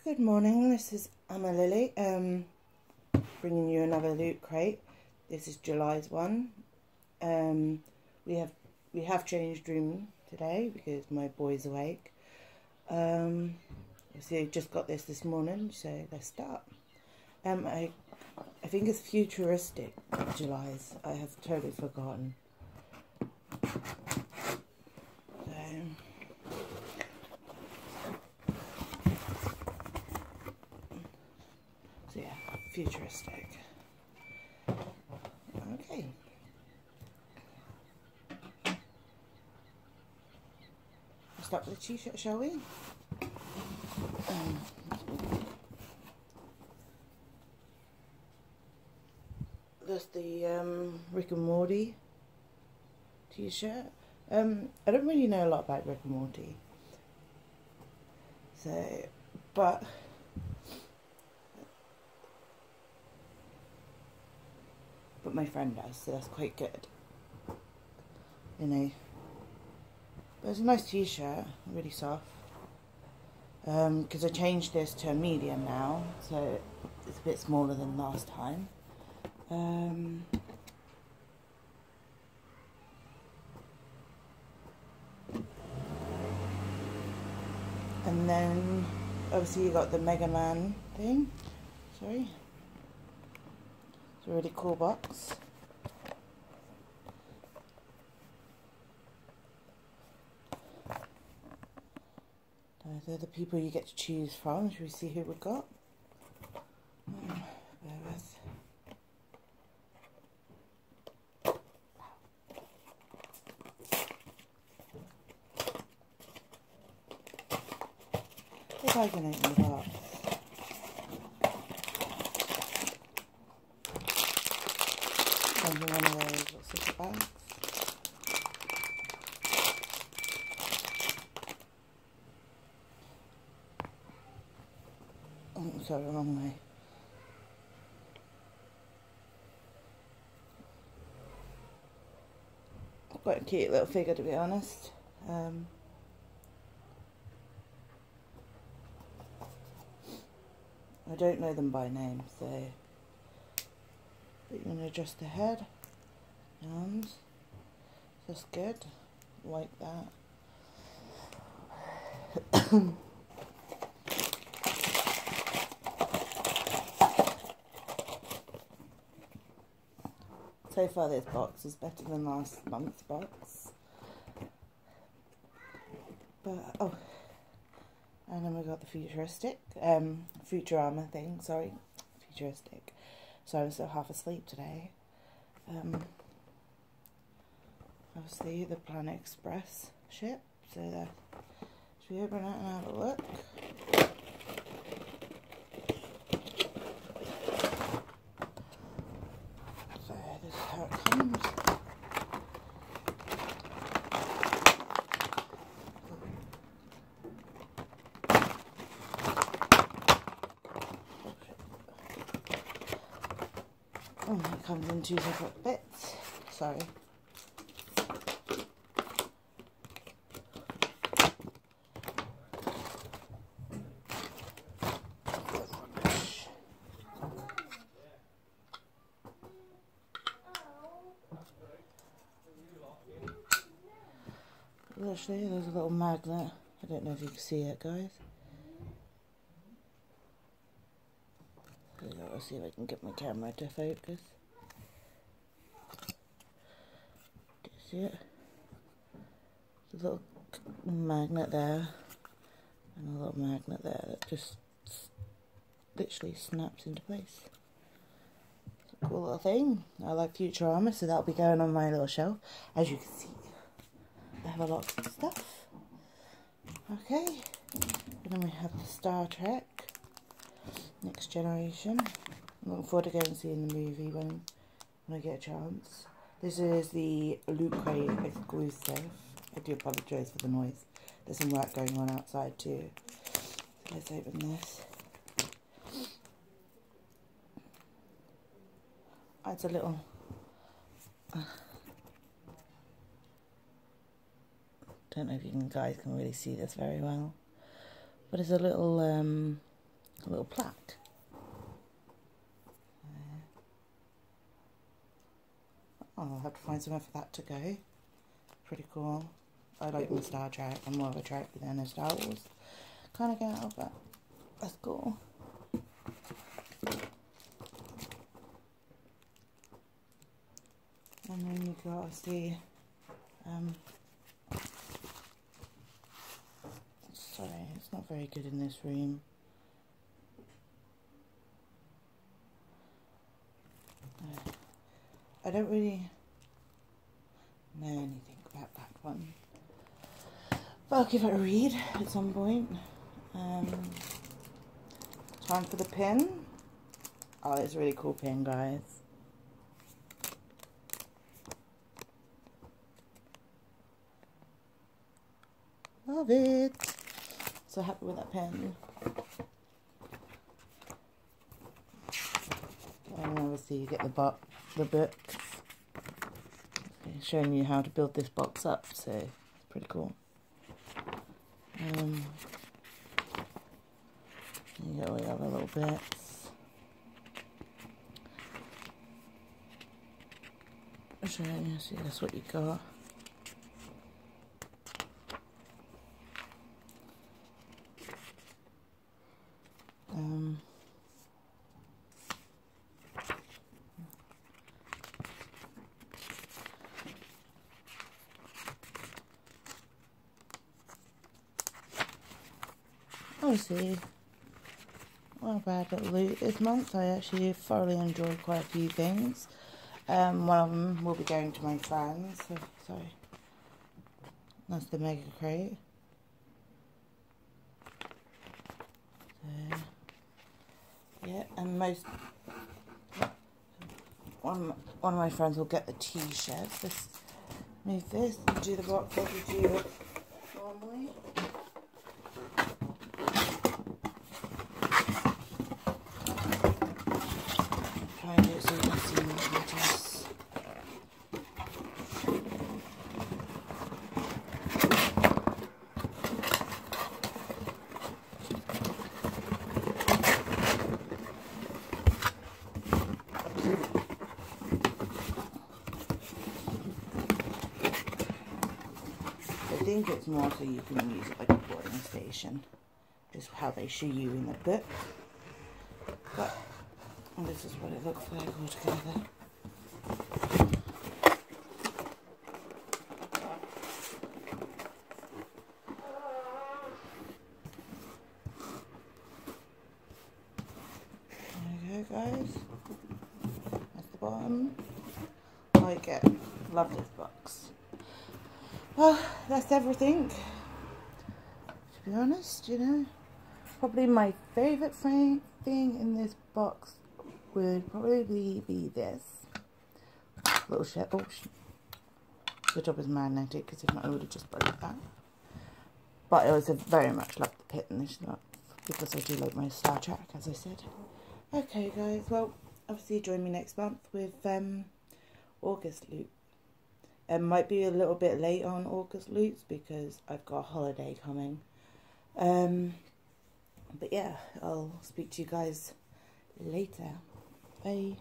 Good morning, this is Emma Lily, bringing you another Loot Crate. This is July's one. We have changed room today because my boy's awake. So I just got this morning, so let's start. I think it's futuristic, July's. I have totally forgotten. So yeah, futuristic. Okay. Let's start with the t-shirt, shall we? There's the Rick and Morty t-shirt. I don't really know a lot about Rick and Morty. So, but my friend does, so that's quite good. You know. But it's a nice t-shirt, really soft. Because I changed this to a medium now, so it's a bit smaller than last time. And then obviously you got the Mega Man thing. Sorry. It's a really cool box. They're the people you get to choose from. Should we see who we got? Bear with. If I can open the box. Comes in one of those little zipper bags. Oh, sorry, wrong way. Quite a cute little figure, to be honest. I don't know them by name, so but you're going to adjust the head, arms, that's good, like that. So far this box is better than last month's box. But, oh, and then we got the futuristic, Futurama thing, sorry, futuristic. So I'm still half asleep today. Obviously the Planet Express ship, so that, should we open it and have a look? So this is how it comes. Oh, it comes in two separate bits. Sorry. Actually, there's a little magnet. I don't know if you can see it, guys. I'll see if I can get my camera to focus. Do you see it? There's a little magnet there, and a little magnet there that just literally snaps into place. It's a cool little thing. I like Futurama, so that'll be going on my little shelf. As you can see, I have a lot of stuff. Okay, and then we have the Star Trek Next Generation. I'm looking forward to going and seeing the movie when I get a chance. This is the Loot Crate exclusive. I do apologise for the noise. There's some work going on outside too. So let's open this. It's a little... don't know if you guys can really see this very well. But it's a little a little plaque. Oh, I'll have to find somewhere for that to go. Pretty cool. I like the Star Trek. I'm more of a Trek than a Star Wars kind of gal, but that's cool. And then you got obviously, sorry, it's not very good in this room. I don't really know anything about that one, but I'll give it a read at some point. Time for the pin. Oh, it's a really cool pin, guys. Love it. So happy with that pen. And obviously you get the books, showing you how to build this box up, so it's pretty cool. You get all the other little bits. Showing you, see, that's what you got. Obviously, not a bad little loot this month. I actually thoroughly enjoyed quite a few things. One of them will be going to my friends. So, sorry, that's the Mega Crate. So, yeah, and one of my friends will get the T-shirts. Let's move this and do the box as we do it normally. Try and do it so you can see more details. I think it's more so you can use it like a boarding station. Just how they show you in the book. But this is what it looks like all together. There you go, guys. That's the bottom. Like it. Love this box. Well, that's everything. To be honest, you know, probably my favourite thing in this box would probably be this little shell. Oh, the top is magnetic, because if not I would have just broken that. But I also very much love the pin, because I do like my Star Trek, as I said. Okay guys, well obviously join me next month with August loot. It might be a little bit late on August loots because I've got a holiday coming. But yeah, I'll speak to you guys later. Bye.